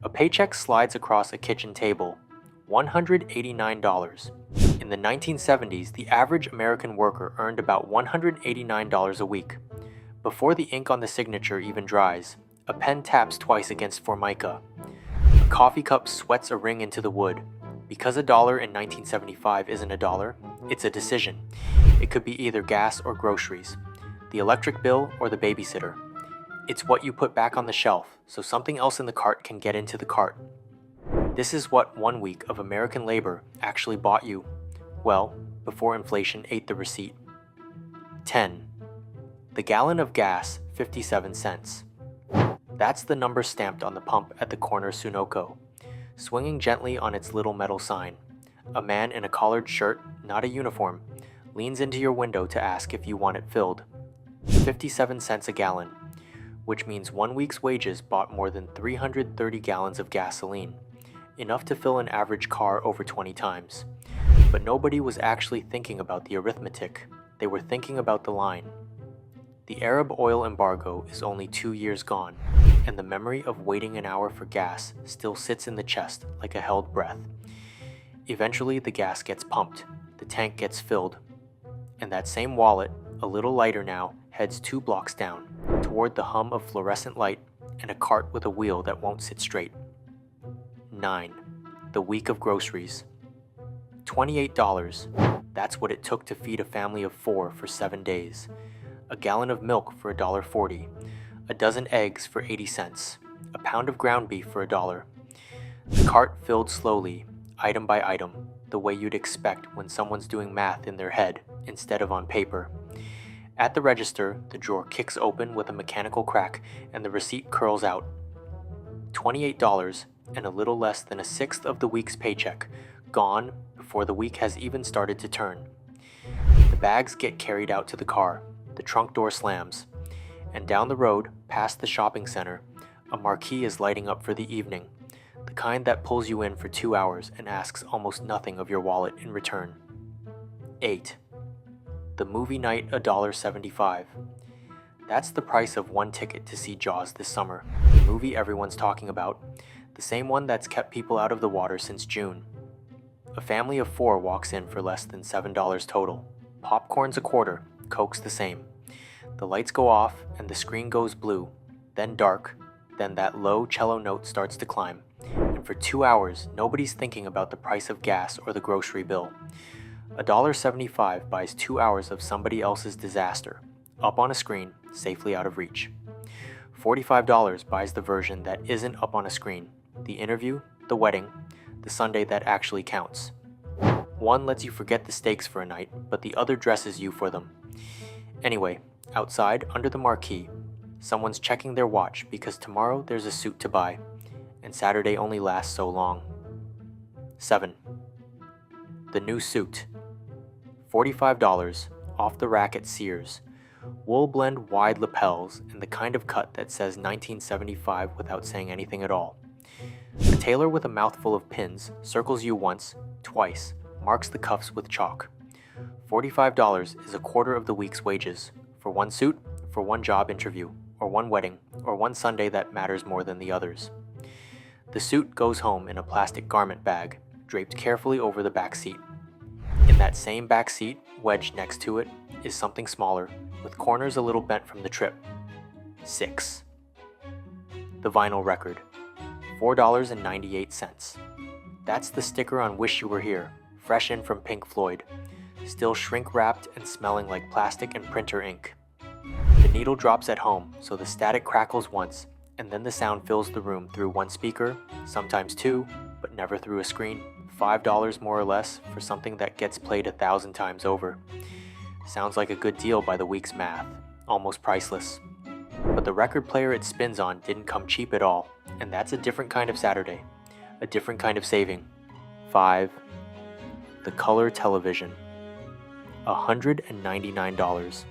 A paycheck slides across a kitchen table. $189. In the 1970s, the average American worker earned about $189 a week. Before the ink on the signature even dries, a pen taps twice against formica. A coffee cup sweats a ring into the wood. Because a dollar in 1975 isn't a dollar, it's a decision. It could be either gas or groceries, the electric bill or the babysitter. It's what you put back on the shelf so something else in the cart can get into the cart. This is what 1 week of American labor actually bought you. Well, before inflation ate the receipt. 10. The gallon of gas, 57 cents. That's the number stamped on the pump at the corner Sunoco, swinging gently on its little metal sign. A man in a collared shirt, not a uniform, leans into your window to ask if you want it filled. 57 cents a gallon, which means 1 week's wages bought more than 330 gallons of gasoline, enough to fill an average car over 20 times. But nobody was actually thinking about the arithmetic. They were thinking about the line. The Arab oil embargo is only 2 years gone, and the memory of waiting an hour for gas still sits in the chest like a held breath. Eventually, the gas gets pumped, the tank gets filled, and that same wallet, a little lighter now, heads 2 blocks down, toward the hum of fluorescent light and a cart with a wheel that won't sit straight. 9. The week of groceries. $28. That's what it took to feed a family of 4 for 7 days. A gallon of milk for $1.40, a dozen eggs for 80 cents, a pound of ground beef for $1. The cart filled slowly, item by item, the way you'd expect when someone's doing math in their head instead of on paper. At the register, the drawer kicks open with a mechanical crack and the receipt curls out. $28 and a little less than a sixth of the week's paycheck, gone before the week has even started to turn. The bags get carried out to the car. The trunk door slams, and down the road, past the shopping center, a marquee is lighting up for the evening, the kind that pulls you in for 2 hours and asks almost nothing of your wallet in return. 8. The movie night, $1.75. That's the price of 1 ticket to see Jaws this summer, the movie everyone's talking about, the same one that's kept people out of the water since June. A family of 4 walks in for less than $7 total. Popcorn's a quarter, Coke's the same. The lights go off and the screen goes blue, then dark, then that low cello note starts to climb. And for 2 hours, nobody's thinking about the price of gas or the grocery bill. $1.75 buys 2 hours of somebody else's disaster, up on a screen, safely out of reach. $45 buys the version that isn't up on a screen, the interview, the wedding, the Sunday that actually counts. One lets you forget the stakes for a night, but the other dresses you for them. Anyway, outside, under the marquee, someone's checking their watch because tomorrow there's a suit to buy, and Saturday only lasts so long. 7. The new suit. $45, off the rack at Sears. Wool blend wide lapels and the kind of cut that says 1975 without saying anything at all. A tailor with a mouthful of pins circles you once, twice, marks the cuffs with chalk. $45 is a quarter of the week's wages, for 1 suit, for 1 job interview, or 1 wedding, or 1 Sunday that matters more than the others. The suit goes home in a plastic garment bag, draped carefully over the back seat. In that same back seat, wedged next to it, is something smaller, with corners a little bent from the trip. 6. The vinyl record. $4.98. That's the sticker on Wish You Were Here, fresh in from Pink Floyd, still shrink-wrapped and smelling like plastic and printer ink. The needle drops at home, so the static crackles once, and then the sound fills the room through 1 speaker, sometimes 2, but never through a screen. $5 more or less for something that gets played 1,000 times over. Sounds like a good deal by the week's math, almost priceless. But the record player it spins on didn't come cheap at all, and that's a different kind of Saturday, a different kind of saving. 5. The color television. $199.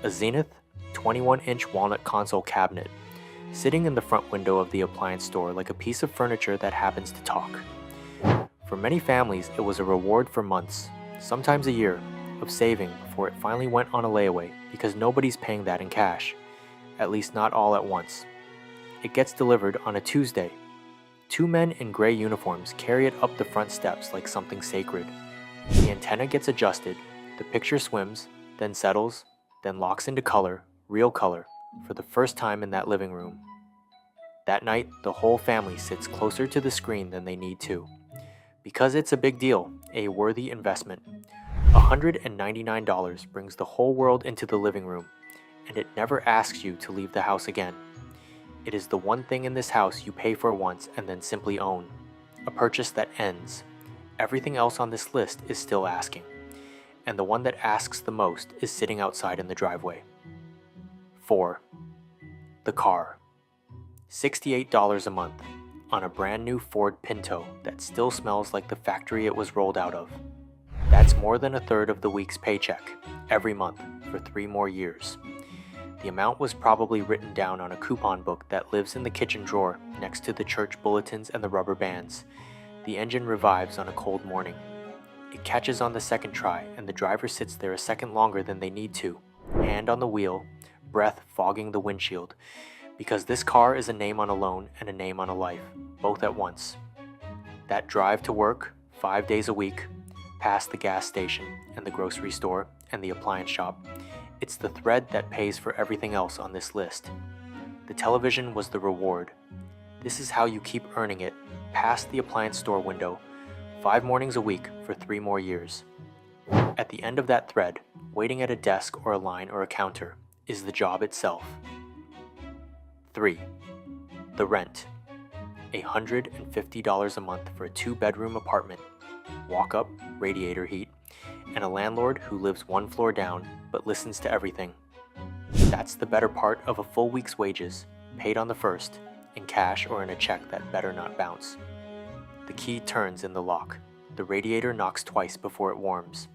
A Zenith 21-inch walnut console cabinet, sitting in the front window of the appliance store like a piece of furniture that happens to talk. For many families, it was a reward for months, sometimes a year, of saving before it finally went on a layaway because nobody's paying that in cash, at least not all at once. It gets delivered on a Tuesday. Two men in gray uniforms carry it up the front steps like something sacred. The antenna gets adjusted, the picture swims, then settles, then locks into color, real color, for the first time in that living room. That night, the whole family sits closer to the screen than they need to. Because it's a big deal, a worthy investment. $199 brings the whole world into the living room, and it never asks you to leave the house again. It is the one thing in this house you pay for once and then simply own. A purchase that ends. Everything else on this list is still asking. And the one that asks the most is sitting outside in the driveway. 4. The car. $68 a month on a brand new Ford Pinto that still smells like the factory it was rolled out of. That's more than a third of the week's paycheck, every month, for 3 more years. The amount was probably written down on a coupon book that lives in the kitchen drawer next to the church bulletins and the rubber bands. The engine revives on a cold morning. It catches on the second try, and the driver sits there a second longer than they need to, hand on the wheel, breath fogging the windshield, because this car is a name on a loan and a name on a life, both at once. That drive to work, 5 days a week, past the gas station and the grocery store and the appliance shop, it's the thread that pays for everything else on this list. The television was the reward. This is how you keep earning it, past the appliance store window, 5 mornings a week for 3 more years. At the end of that thread, waiting at a desk or a line or a counter, is the job itself. 3. The rent. $150 a month for a 2-bedroom apartment, walk-up, radiator heat, and a landlord who lives 1 floor down but listens to everything. That's the better part of a full week's wages, paid on the first, in cash or in a check that better not bounce. The key turns in the lock. The radiator knocks twice before it warms.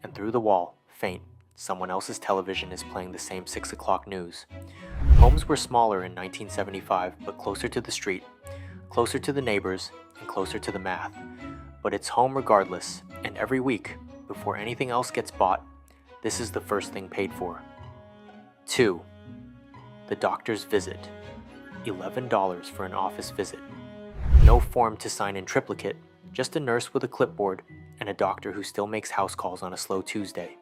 And through the wall, faint, someone else's television is playing the same 6 o'clock news. Homes were smaller in 1975, but closer to the street, closer to the neighbors, and closer to the math. But it's home regardless, and every week, before anything else gets bought, this is the first thing paid for. 2. The doctor's visit. $11 for an office visit. No form to sign in triplicate, just a nurse with a clipboard and a doctor who still makes house calls on a slow Tuesday.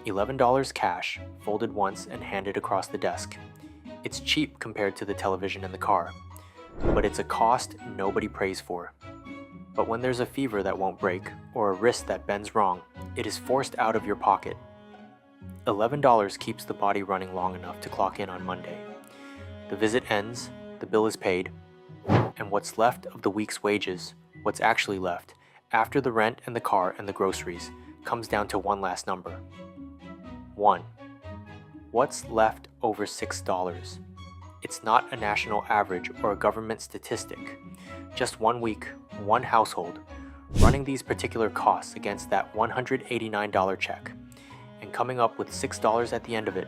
$11 cash, folded once and handed across the desk. It's cheap compared to the television in the car, but it's a cost nobody prays for. But when there's a fever that won't break, or a wrist that bends wrong, it is forced out of your pocket. $11 keeps the body running long enough to clock in on Monday. The visit ends, the bill is paid, and what's left of the week's wages, what's actually left, after the rent and the car and the groceries, comes down to one last number. 1. What's left over $6? It's not a national average or a government statistic. Just 1 week, one household, running these particular costs against that $189 check, and coming up with $6 at the end of it.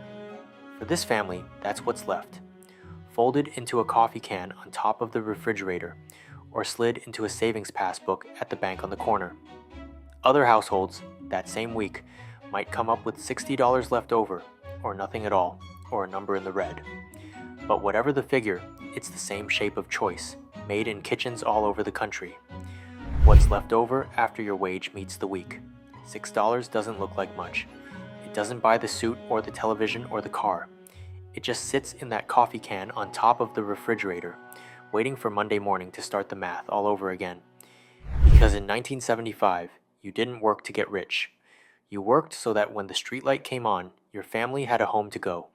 For this family, that's what's left. Folded into a coffee can on top of the refrigerator, or slid into a savings passbook at the bank on the corner. Other households, that same week, might come up with $60 left over, or nothing at all, or a number in the red. But whatever the figure, it's the same shape of choice, made in kitchens all over the country. What's left over after your wage meets the week? $6 doesn't look like much. It doesn't buy the suit or the television or the car. It just sits in that coffee can on top of the refrigerator, waiting for Monday morning to start the math all over again. Because in 1975, you didn't work to get rich. You worked so that when the streetlight came on, your family had a home to go.